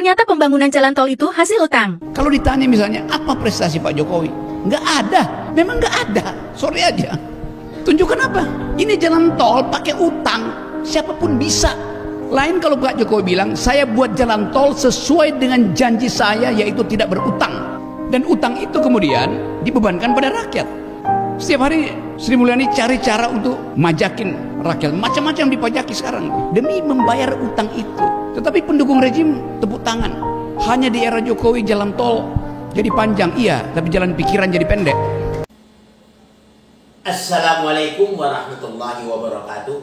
Ternyata pembangunan jalan tol itu hasil utang. Kalau ditanya misalnya, apa prestasi Pak Jokowi? Nggak ada, memang nggak ada. Sorry aja. Tunjukkan apa? Ini jalan tol pakai utang. Siapapun bisa. Lain kalau Pak Jokowi bilang, saya buat jalan tol sesuai dengan janji saya, yaitu tidak berutang. Dan utang itu kemudian dibebankan pada rakyat. Setiap hari Sri Mulyani cari cara untuk majakin rakyat. Macam-macam dipajaki sekarang demi membayar utang itu. Tetapi pendukung rejim tepuk tangan. Hanya di era Jokowi jalan tol jadi panjang, iya, tapi jalan pikiran jadi pendek. Assalamualaikum warahmatullahi wabarakatuh.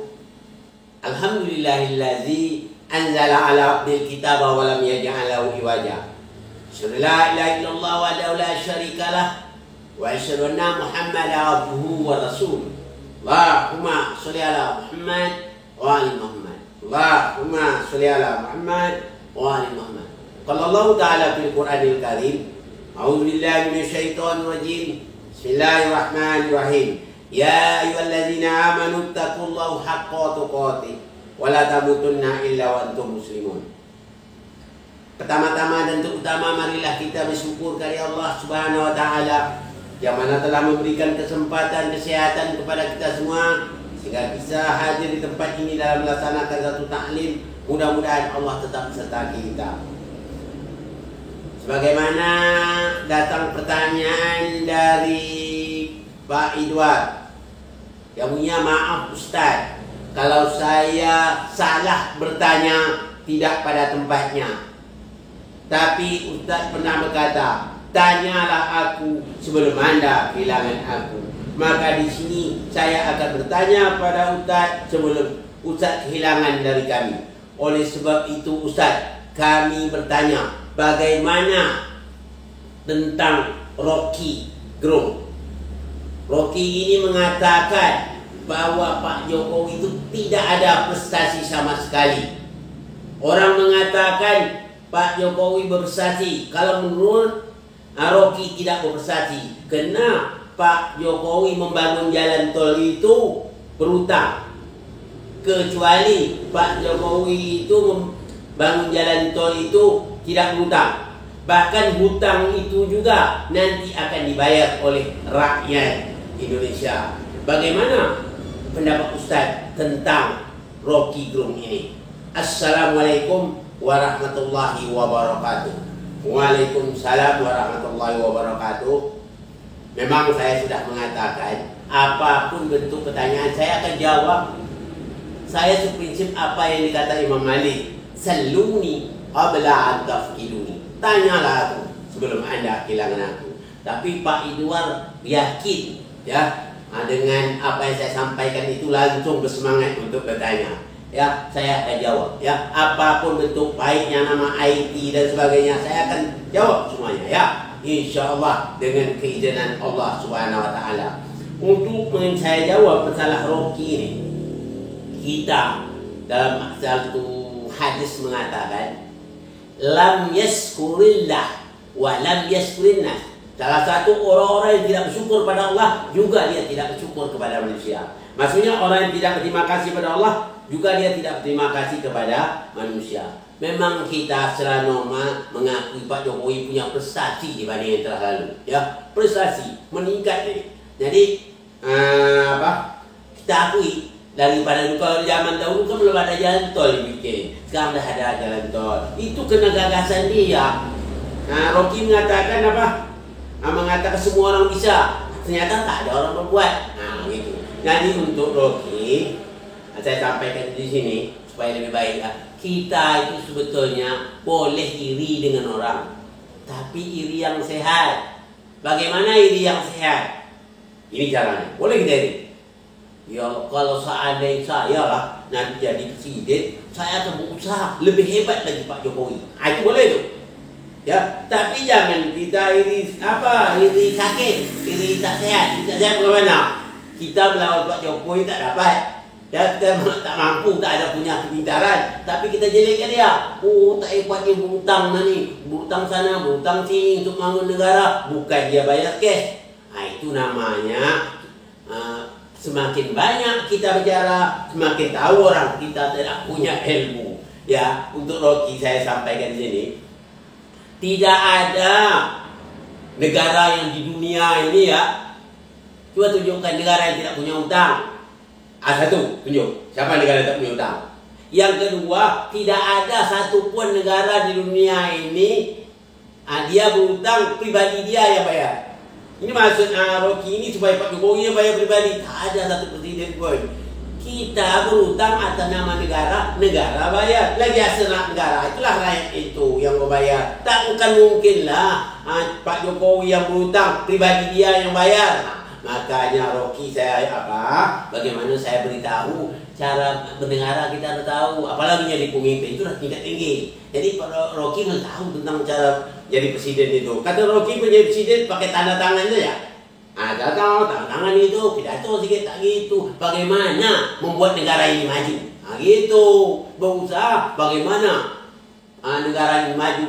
Alhamdulillahillazi anzala ala abdil kitaba wa lam yaj'al lahu iwaja. Asyhadu la ilaha illallah wahdahu la syarikalah wa asyhadu anna Muhammadan abduhu wa rasuluh. Allahumma shalli ala Muhammad wa ali Muhammad. Allahumma shalli ala Muhammad wa ali Muhammad. Qala Allah ta'ala fil Qur'anil Karim, a'udzu billahi minasyaitonir rajim. Bismillahirrahmanirrahim. Ya ayyuhalladzina amanu taqullaha haqqa tuqatih wa la tamutunna illa wa antum muslimun. Pertama-tama dan terutama marilah kita bersyukur kepada Allah Subhanahu wa taala yang mana telah memberikan kesempatan kesehatan kepada kita semua sehingga bisa hadir di tempat ini dalam melaksanakan satu taklim. Mudah-mudahan Allah tetap beserta kita. Sebagaimana datang pertanyaan dari Pak Idward yang punya, maaf Ustaz, kalau saya salah bertanya tidak pada tempatnya. Tapi Ustaz pernah berkata, tanyalah aku sebelum Anda kehilangan aku. Maka di sini saya akan bertanya pada Ustaz sebelum Ustaz kehilangan dari kami. Oleh sebab itu Ustaz, kami bertanya, bagaimana tentang Rocky Gerung? Rocky ini mengatakan bahwa Pak Jokowi itu tidak ada prestasi sama sekali. Orang mengatakan Pak Jokowi berprestasi. Kalau menurut Rocky tidak berprestasi, karena Pak Jokowi membangun jalan tol itu berutang. Kecuali Pak Jokowi itu membangun jalan tol itu tidak berutang. Bahkan hutang itu juga nanti akan dibayar oleh rakyat Indonesia. Bagaimana pendapat Ustaz tentang Rocky Gerung ini? Assalamualaikum warahmatullahi wabarakatuh. Waalaikumsalam warahmatullahi wabarakatuh. Memang saya sudah mengatakan, apapun bentuk pertanyaan saya akan jawab. Saya seprinsip apa yang dikata Imam Malik, saluni qabla an tafkiduni. Tanyalah aku sebelum Anda kehilangan aku. Tapi Pak Idward yakin ya dengan apa yang saya sampaikan itu langsung bersemangat untuk bertanya. Ya, saya akan jawab. Ya, apapun bentuk baiknya nama IT dan sebagainya, saya akan jawab semuanya. Ya, insya Allah dengan keizinan Allah Subhanahu Wa Taala. Untuk saya jawab masalah Rocky ini, kita dalam satu hadis mengatakan, lam yaskurillah wa lam yaskurinnas. Salah satu orang-orang yang tidak bersyukur pada Allah juga dia tidak bersyukur kepada manusia. Maksudnya orang yang tidak berterima kasih pada Allah juga dia tidak berterima kasih kepada manusia. Memang kita secara normal mengakui Pak Jokowi punya prestasi dibanding yang telah lalu. Ya, prestasi meningkat ini. Jadi kita akui daripada kalau zaman dahulu kan belum ada jalan tol dibikin. Sekarang dah ada jalan tol. Itu kena gagasan dia. Nah, Rocky mengatakan apa? Mengatakan semua orang bisa, ternyata tak ada orang berbuat. Nah, gitu. Jadi untuk Rocky, saya sampaikan di sini supaya lebih baik. Kita itu sebetulnya boleh iri dengan orang, tapi iri yang sehat. Bagaimana iri yang sehat? Ini caranya. Boleh kita iri. Ya, kalau seandainya saya lah nanti jadi presiden, saya akan berusaha lebih hebat lagi Pak Jokowi. Itu boleh tuh. Ya, tapi jangan kita iri sakit, iri tak sehat. Tidak sehat bagaimana? Kita melawan Pak Jokowi tak dapat. Ya, kita tak mampu, tak ada punya kepintaran. Tapi kita jelekkan dia. Oh, tak hebat dia berhutang ni. Berhutang sana, berhutang sini untuk bangun negara. Bukan dia bayar cash. Itu namanya semakin banyak kita bicara, semakin tahu orang kita tidak punya ilmu. Ya, untuk Rocky saya sampaikan di sini. Tidak ada negara yang di dunia ini ya. Coba tunjukkan negara yang tidak punya utang. Satu, tunjuk. Siapa negara yang tidak punya utang? Yang kedua, tidak ada satupun negara di dunia ini dia berutang, pribadi dia yang bayar. Ini maksud Rocky ini supaya Pak Jokowi yang bayar pribadi. Tak ada satu presiden pun. Kita berutang atas nama negara, negara bayar. Lagi aset negara, itulah rakyat itu yang membayar. Tak mungkinlah Pak Jokowi yang berutang, pribadi dia yang bayar. Makanya Rocky saya bagaimana saya beritahu cara bernegara, kita harus tahu, apalagi jadi pemimpin itu sudah tingkat tinggi. Jadi Rocky harus tahu tentang cara jadi presiden itu. Kata Rocky menjadi presiden pakai tanda tangan saja. Tahu tanda tangan itu pidato sedikit, tak gitu. Bagaimana membuat negara ini maju? Gitu. Berusaha bagaimana negara ini maju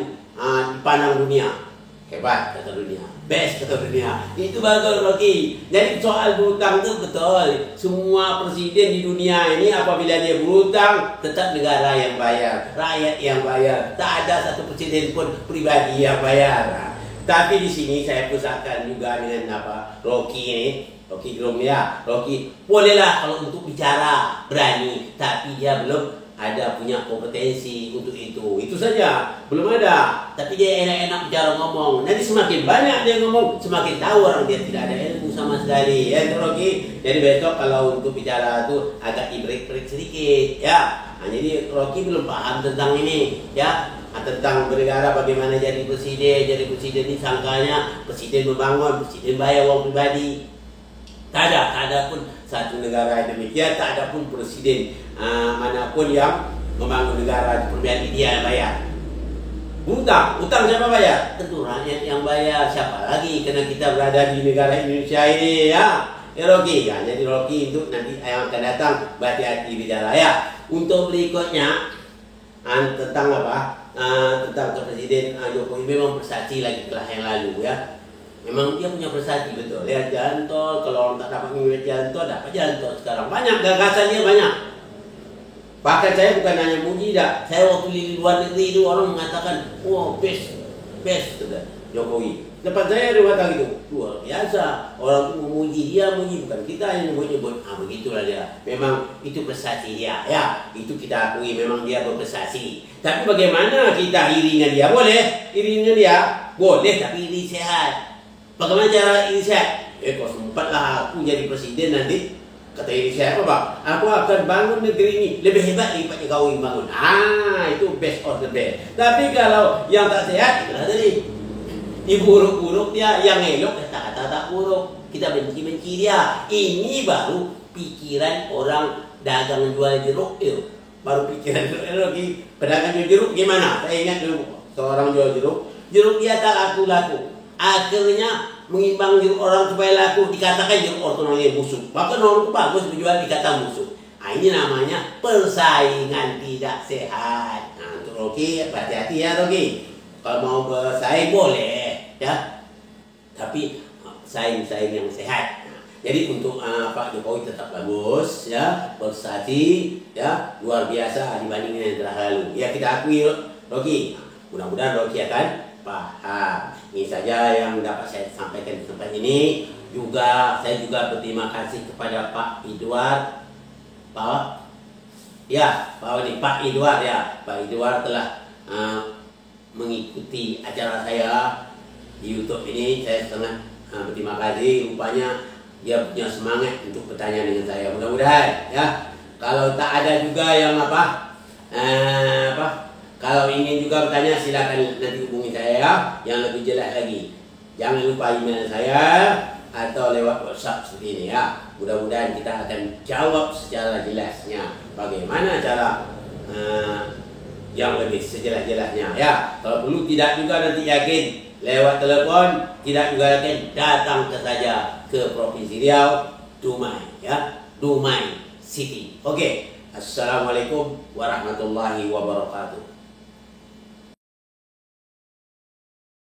dipandang dunia. Hebat kata dunia, best kata dunia. Itu bagus Rocky. Jadi soal berutang itu betul. Semua presiden di dunia ini apabila dia berutang, tetap negara yang bayar, rakyat yang bayar. Tak ada satu presiden pun pribadi yang bayar. Tapi di sini saya pusatkan juga dengan Rocky ini. Rocky Gerung ya. Rocky bolehlah kalau untuk bicara berani, tapi dia belum ada punya kompetensi untuk itu. Itu saja, belum ada. Tapi dia enak-enak bicara ngomong. Nanti semakin banyak dia ngomong, semakin tahu orang dia tidak ada ilmu sama sekali. Ya itu Rocky. Jadi besok kalau untuk bicara itu agak dibreak-break sedikit, ya. Jadi Rocky belum paham tentang ini, ya. Tentang bernegara bagaimana jadi presiden. Jadi presiden ini sangkanya presiden membangun, presiden bayar uang pribadi. Tak ada pun satu negara yang demikian. Tak ada pun presiden manapun yang membangun negara pribadi dia yang bayar. Utang siapa bayar? Tentu rakyat yang bayar. Siapa lagi? Karena kita berada di negara Indonesia ini, ya. Rocky, ya. Jadi Rocky itu nanti yang akan datang berhati-hati bicara, ya. Untuk berikutnya tentang tentang Presiden Jokowi memang prestasi lagi setelah yang lalu, ya. Memang dia punya prestasi betul. Ya, jalan tol, kalau orang tak dapat mengikuti jalan tol, dapat jalan tol sekarang. Banyak gagasannya banyak. Bahkan saya bukan hanya muji dah. Saya waktu di luar negeri itu orang mengatakan, wah best Jokowi. Depan saya dia kata gitu, luar biasa. Orang itu memuji dia, bukan kita yang nyebut-nyebut. Begitulah dia. Memang itu prestasi dia, ya. Itu kita akui, memang dia berprestasi. Tapi bagaimana kita irinya dia? Boleh, irinya dia boleh, tapi iri sehat. Bagaimana cara iri sehat? Kalau sempatlah aku jadi presiden nanti, kata iri sehat apa? Aku akan bangun negeri ini lebih hebat dari Pak Jokowi bangun. Itu best of the best. Tapi kalau yang tak sehat, itulah tadi. Buruk-buruk dia, yang elok kata-kata tak buruk. Kita benci-benci dia. Ini baru pikiran orang dagang jual jeruk itu. Baru pikiran lagi pedagang jual jeruk gimana? Saya ingat dulu seorang jual jeruk. Jeruk dia tak laku-laku. Akhirnya mengimbang jeruk orang supaya laku, dikatakan jeruk orang yang busuk. Bahkan orang itu bagus menjual dikata busuk. Ini namanya persaingan tidak sehat. Untuk Rocky, hati-hati ya Rocky. Kalau mau bersaing boleh, ya. Tapi saing-saing yang sehat. Jadi untuk Pak Jokowi tetap bagus, ya, prestasi, ya, luar biasa dibandingkan yang telah lalu. Ya kita akui Rocky. Mudah-mudahan Rocky akan paham. Ini saja yang dapat saya sampaikan di tempat ini. Juga saya juga berterima kasih kepada Pak Idward. Pak Idward ya. Pak Idward telah mengikuti acara saya di YouTube ini. Saya sangat berterima kasih. Rupanya dia punya semangat untuk bertanya dengan saya. Mudah-mudahan ya. Kalau tak ada juga yang kalau ingin juga bertanya silakan nanti hubungi saya yang lebih jelas lagi. Jangan lupa email saya atau lewat WhatsApp seperti ini ya. Mudah-mudahan kita akan jawab secara jelasnya. Bagaimana cara yang lebih sejelas-jelasnya ya. Kalau perlu tidak juga nanti yakin lewat telepon, tidak juga yakin datang saja ke Provinsi Riau, Dumai ya, Dumai City. Oke. Assalamualaikum warahmatullahi wabarakatuh.